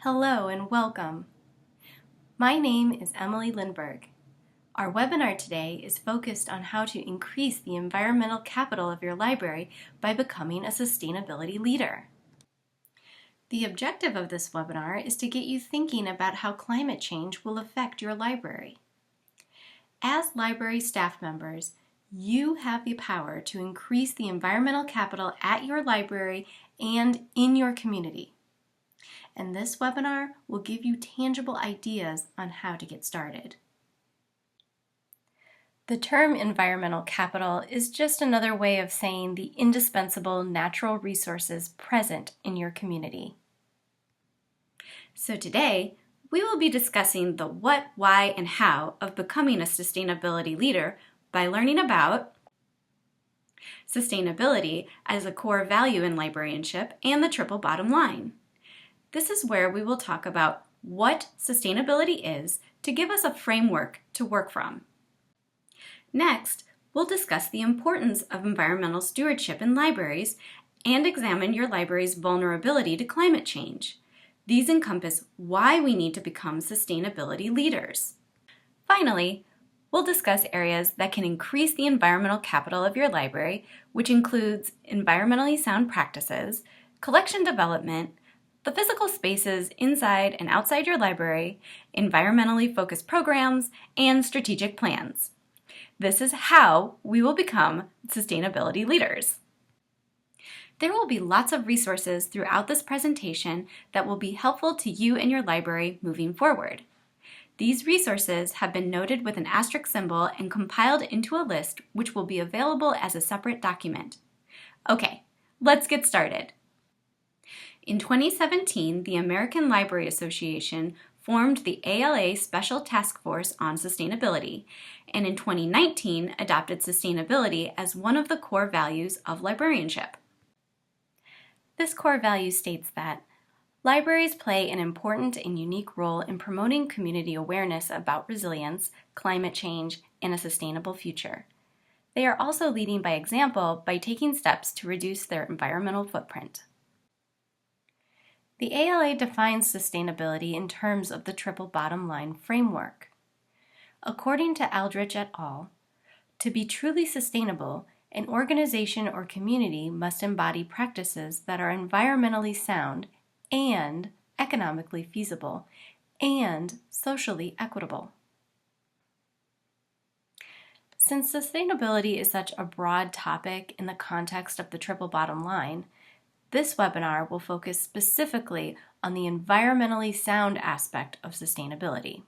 Hello and welcome. My name is Emily Lindberg. Our webinar today is focused on how to increase the environmental capital of your library by becoming a sustainability leader. The objective of this webinar is to get you thinking about how climate change will affect your library. As library staff members, you have the power to increase the environmental capital at your library and in your community. And this webinar will give you tangible ideas on how to get started. The term environmental capital is just another way of saying the indispensable natural resources present in your community. So today, we will be discussing the what, why, and how of becoming a sustainability leader by learning about sustainability as a core value in librarianship and the triple bottom line. This is where we will talk about what sustainability is to give us a framework to work from. Next, we'll discuss the importance of environmental stewardship in libraries and examine your library's vulnerability to climate change. These encompass why we need to become sustainability leaders. Finally, we'll discuss areas that can increase the environmental capital of your library, which includes environmentally sound practices, collection development, the physical spaces inside and outside your library, environmentally focused programs, and strategic plans. This is how we will become sustainability leaders. There will be lots of resources throughout this presentation that will be helpful to you and your library moving forward. These resources have been noted with an asterisk symbol and compiled into a list which will be available as a separate document. Okay, let's get started. In 2017, the American Library Association formed the ALA Special Task Force on Sustainability, and in 2019 adopted sustainability as one of the core values of librarianship. This core value states that libraries play an important and unique role in promoting community awareness about resilience, climate change, and a sustainable future. They are also leading by example by taking steps to reduce their environmental footprint. The ALA defines sustainability in terms of the triple bottom line framework. According to Aldrich et al., to be truly sustainable, an organization or community must embody practices that are environmentally sound and economically feasible and socially equitable. Since sustainability is such a broad topic in the context of the triple bottom line, this webinar will focus specifically on the environmentally sound aspect of sustainability.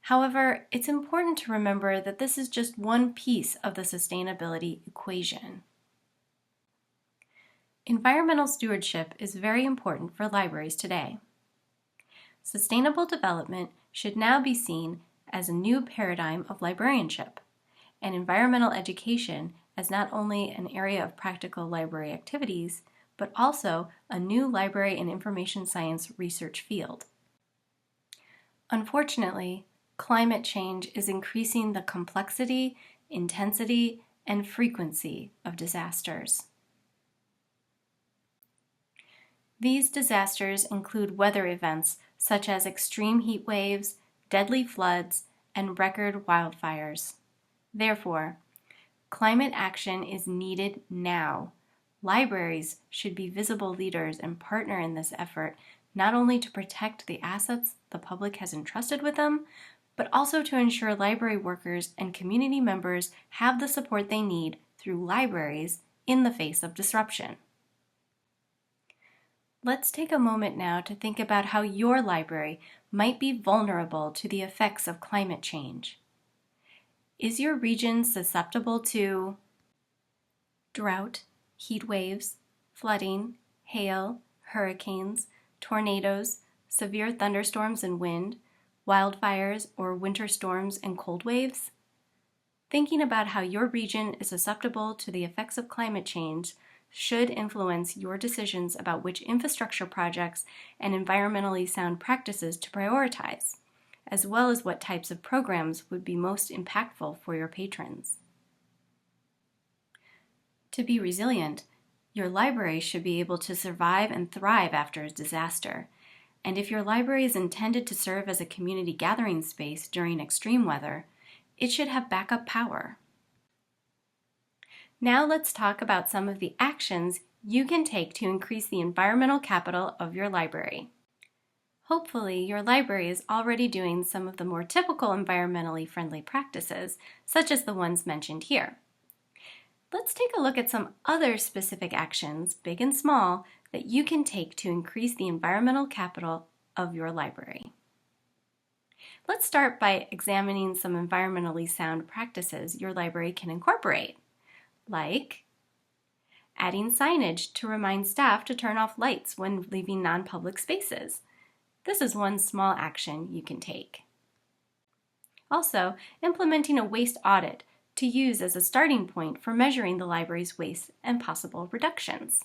However, it's important to remember that this is just one piece of the sustainability equation. Environmental stewardship is very important for libraries today. Sustainable development should now be seen as a new paradigm of librarianship, and environmental education as not only an area of practical library activities, but also a new library and information science research field. Unfortunately, climate change is increasing the complexity, intensity, and frequency of disasters. These disasters include weather events such as extreme heat waves, deadly floods, and record wildfires. Therefore, climate action is needed now. Libraries should be visible leaders and partner in this effort, not only to protect the assets the public has entrusted with them, but also to ensure library workers and community members have the support they need through libraries in the face of disruption. Let's take a moment now to think about how your library might be vulnerable to the effects of climate change. Is your region susceptible to drought, heat waves, flooding, hail, hurricanes, tornadoes, severe thunderstorms and wind, wildfires, or winter storms and cold waves? Thinking about how your region is susceptible to the effects of climate change should influence your decisions about which infrastructure projects and environmentally sound practices to prioritize, as well as what types of programs would be most impactful for your patrons. To be resilient, your library should be able to survive and thrive after a disaster, and if your library is intended to serve as a community gathering space during extreme weather, it should have backup power. Now let's talk about some of the actions you can take to increase the environmental capital of your library. Hopefully, your library is already doing some of the more typical environmentally friendly practices, such as the ones mentioned here. Let's take a look at some other specific actions, big and small, that you can take to increase the environmental capital of your library. Let's start by examining some environmentally sound practices your library can incorporate, like adding signage to remind staff to turn off lights when leaving non-public spaces. This is one small action you can take. Also, implementing a waste audit to use as a starting point for measuring the library's waste and possible reductions.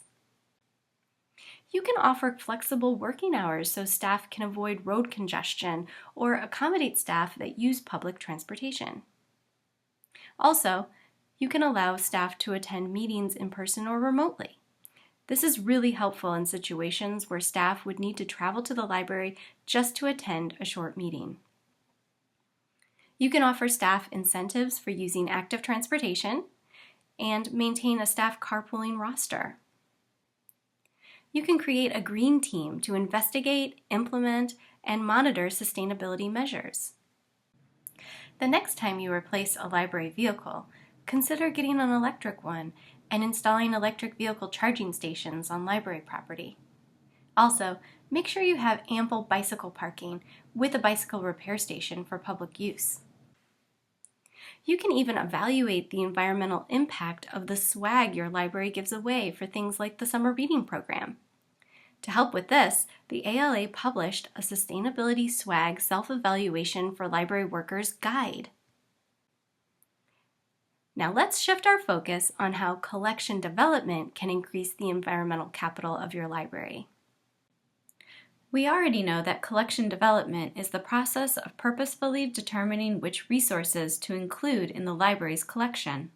You can offer flexible working hours so staff can avoid road congestion or accommodate staff that use public transportation. Also, you can allow staff to attend meetings in person or remotely. This is really helpful in situations where staff would need to travel to the library just to attend a short meeting. You can offer staff incentives for using active transportation and maintain a staff carpooling roster. You can create a green team to investigate, implement, and monitor sustainability measures. The next time you replace a library vehicle, consider getting an electric one and installing electric vehicle charging stations on library property. Also, make sure you have ample bicycle parking with a bicycle repair station for public use. You can even evaluate the environmental impact of the swag your library gives away for things like the summer reading program. To help with this, the ALA published a Sustainability Swag Self-Evaluation for Library Workers guide. Now let's shift our focus on how collection development can increase the environmental capital of your library. We already know that collection development is the process of purposefully determining which resources to include in the library's collection.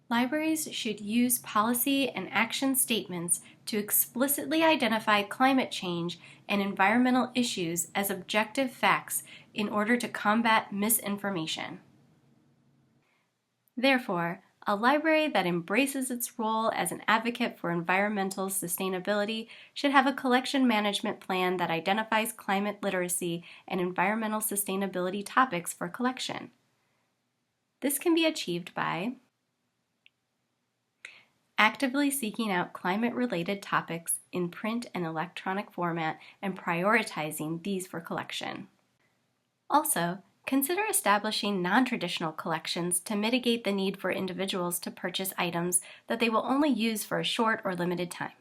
Libraries should use policy and action statements to explicitly identify climate change and environmental issues as objective facts in order to combat misinformation. Therefore, a library that embraces its role as an advocate for environmental sustainability should have a collection management plan that identifies climate literacy and environmental sustainability topics for collection. This can be achieved by actively seeking out climate-related topics in print and electronic format and prioritizing these for collection. Also, consider establishing non-traditional collections to mitigate the need for individuals to purchase items that they will only use for a short or limited time.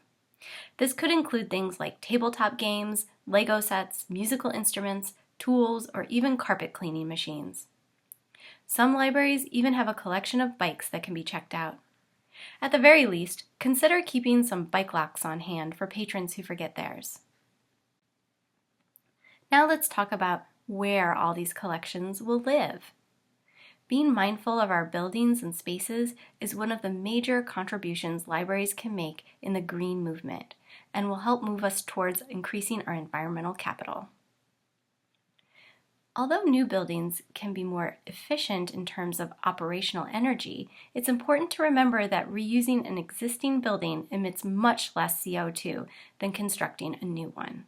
This could include things like tabletop games, Lego sets, musical instruments, tools, or even carpet cleaning machines. Some libraries even have a collection of bikes that can be checked out. At the very least, consider keeping some bike locks on hand for patrons who forget theirs. Now let's talk about where all these collections will live. Being mindful of our buildings and spaces is one of the major contributions libraries can make in the green movement and will help move us towards increasing our environmental capital. Although new buildings can be more efficient in terms of operational energy, it's important to remember that reusing an existing building emits much less CO2 than constructing a new one.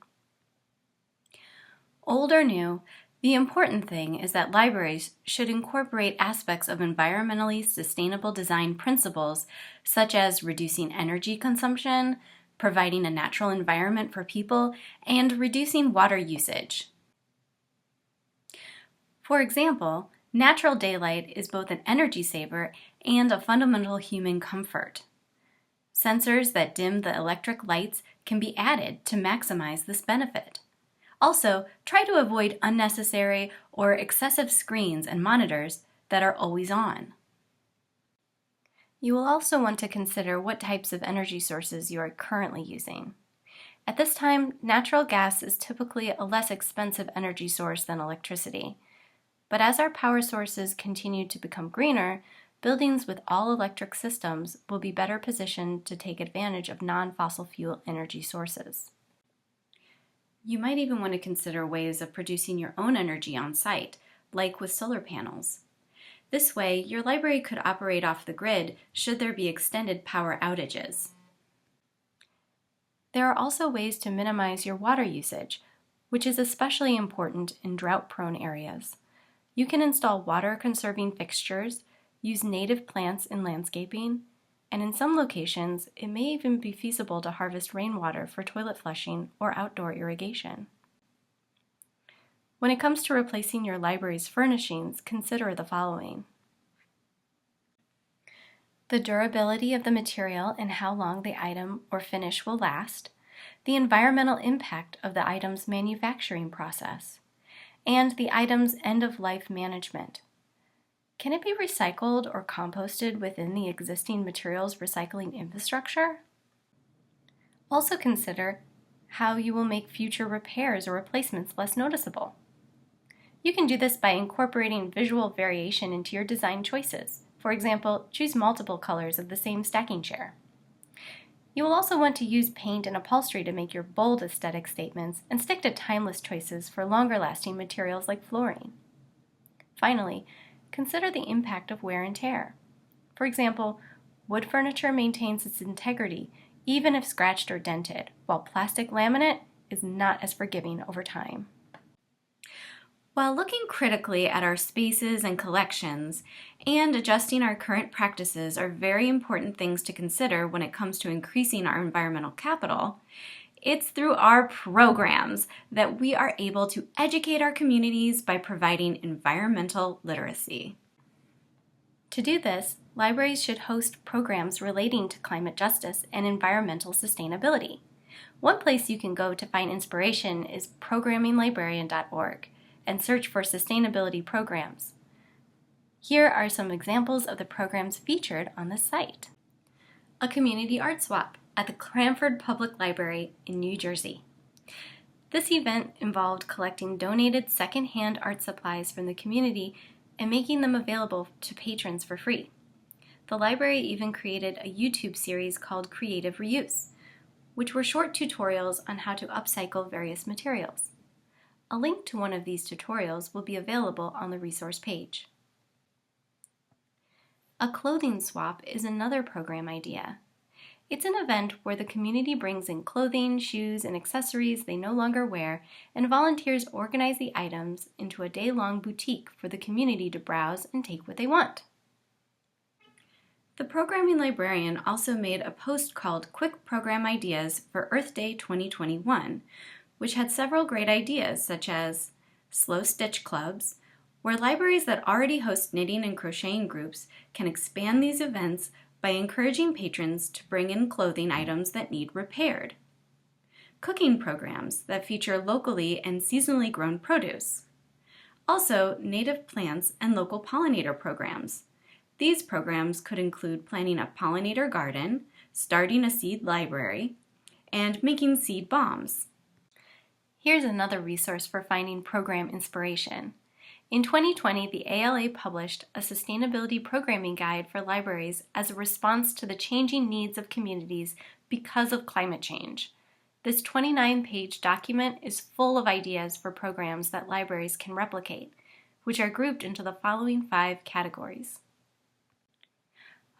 Old or new, the important thing is that libraries should incorporate aspects of environmentally sustainable design principles, such as reducing energy consumption, providing a natural environment for people, and reducing water usage. For example, natural daylight is both an energy saver and a fundamental human comfort. Sensors that dim the electric lights can be added to maximize this benefit. Also, try to avoid unnecessary or excessive screens and monitors that are always on. You will also want to consider what types of energy sources you are currently using. At this time, natural gas is typically a less expensive energy source than electricity. But as our power sources continue to become greener, buildings with all-electric systems will be better positioned to take advantage of non-fossil fuel energy sources. You might even want to consider ways of producing your own energy on site, like with solar panels. This way, your library could operate off the grid should there be extended power outages. There are also ways to minimize your water usage, which is especially important in drought-prone areas. You can install water-conserving fixtures, use native plants in landscaping, and in some locations, it may even be feasible to harvest rainwater for toilet flushing or outdoor irrigation. When it comes to replacing your library's furnishings, consider the following: the durability of the material and how long the item or finish will last, the environmental impact of the item's manufacturing process, and the item's end-of-life management. Can it be recycled or composted within the existing materials recycling infrastructure? Also consider how you will make future repairs or replacements less noticeable. You can do this by incorporating visual variation into your design choices. For example, choose multiple colors of the same stacking chair. You will also want to use paint and upholstery to make your bold aesthetic statements and stick to timeless choices for longer-lasting materials like flooring. Finally, consider the impact of wear and tear. For example, wood furniture maintains its integrity even if scratched or dented, while plastic laminate is not as forgiving over time. While looking critically at our spaces and collections and adjusting our current practices are very important things to consider when it comes to increasing our environmental capital, it's through our programs that we are able to educate our communities by providing environmental literacy. To do this, libraries should host programs relating to climate justice and environmental sustainability. One place you can go to find inspiration is programminglibrarian.org and search for sustainability programs. Here are some examples of the programs featured on the site. A community art swap at the Cranford Public Library in New Jersey. This event involved collecting donated secondhand art supplies from the community and making them available to patrons for free. The library even created a YouTube series called Creative Reuse, which were short tutorials on how to upcycle various materials. A link to one of these tutorials will be available on the resource page. A clothing swap is another program idea. It's an event where the community brings in clothing, shoes, and accessories they no longer wear, and volunteers organize the items into a day-long boutique for the community to browse and take what they want. The Programming Librarian also made a post called Quick Program Ideas for Earth Day 2021, which had several great ideas such as slow stitch clubs, where libraries that already host knitting and crocheting groups can expand these events by encouraging patrons to bring in clothing items that need repaired. Cooking programs that feature locally and seasonally grown produce. Also, native plants and local pollinator programs. These programs could include planning a pollinator garden, starting a seed library, and making seed bombs. Here's another resource for finding program inspiration. In 2020, the ALA published a sustainability programming guide for libraries as a response to the changing needs of communities because of climate change. This 29-page document is full of ideas for programs that libraries can replicate, which are grouped into the following 5 categories.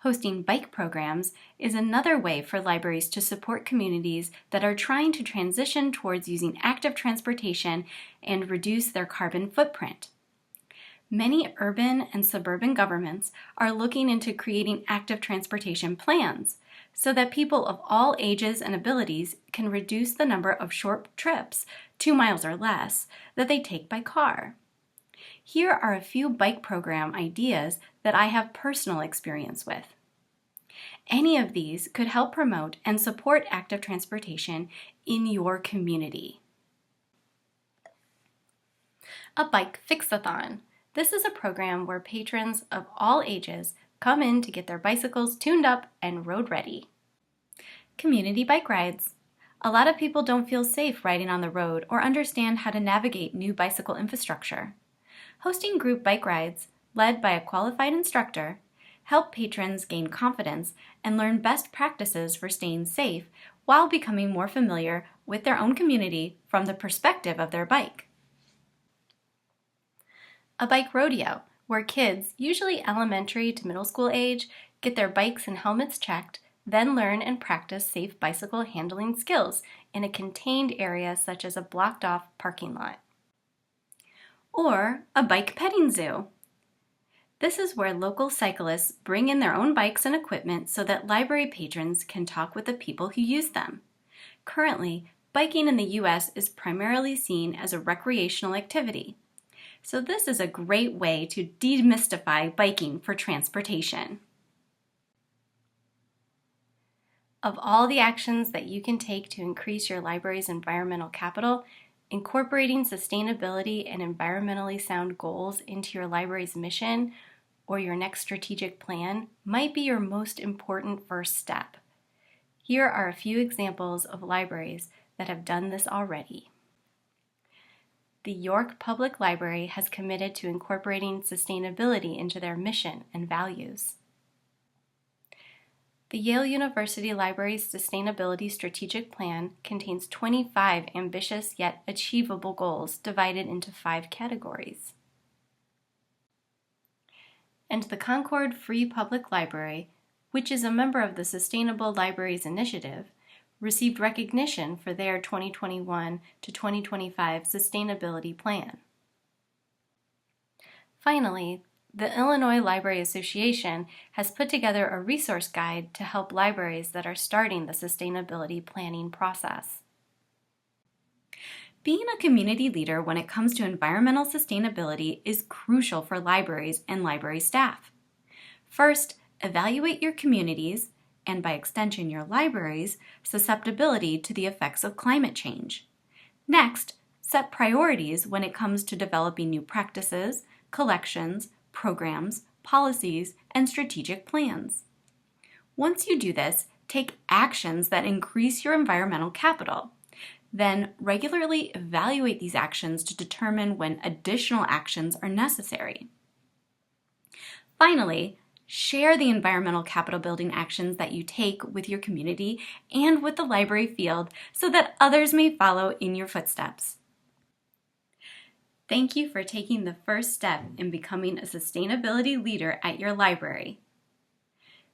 Hosting bike programs is another way for libraries to support communities that are trying to transition towards using active transportation and reduce their carbon footprint. Many urban and suburban governments are looking into creating active transportation plans so that people of all ages and abilities can reduce the number of short trips, 2 miles or less, that they take by car. Here are a few bike program ideas that I have personal experience with. Any of these could help promote and support active transportation in your community. A bike fix-a-thon. This is a program where patrons of all ages come in to get their bicycles tuned up and road ready. Community bike rides. A lot of people don't feel safe riding on the road or understand how to navigate new bicycle infrastructure. Hosting group bike rides, led by a qualified instructor, help patrons gain confidence and learn best practices for staying safe while becoming more familiar with their own community from the perspective of their bike. A bike rodeo, where kids, usually elementary to middle school age, get their bikes and helmets checked, then learn and practice safe bicycle handling skills in a contained area such as a blocked-off parking lot. Or a bike petting zoo. This is where local cyclists bring in their own bikes and equipment so that library patrons can talk with the people who use them. Currently, biking in the U.S. is primarily seen as a recreational activity. So this is a great way to demystify biking for transportation. Of all the actions that you can take to increase your library's environmental capital, incorporating sustainability and environmentally sound goals into your library's mission or your next strategic plan might be your most important first step. Here are a few examples of libraries that have done this already. The York Public Library has committed to incorporating sustainability into their mission and values. The Yale University Library's Sustainability Strategic Plan contains 25 ambitious yet achievable goals divided into 5 categories. And the Concord Free Public Library, which is a member of the Sustainable Libraries Initiative, received recognition for their 2021 to 2025 sustainability plan. Finally, the Illinois Library Association has put together a resource guide to help libraries that are starting the sustainability planning process. Being a community leader when it comes to environmental sustainability is crucial for libraries and library staff. First, evaluate your community's, and by extension your library's, susceptibility to the effects of climate change. Next, set priorities when it comes to developing new practices, collections, programs, policies, and strategic plans. Once you do this, take actions that increase your environmental capital. Then regularly evaluate these actions to determine when additional actions are necessary. Finally, share the environmental capital building actions that you take with your community and with the library field so that others may follow in your footsteps. Thank you for taking the first step in becoming a sustainability leader at your library.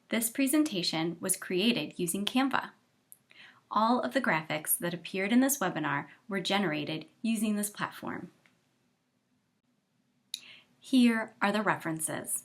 This presentation was created using Canva. All of the graphics that appeared in this webinar were generated using this platform. Here are the references.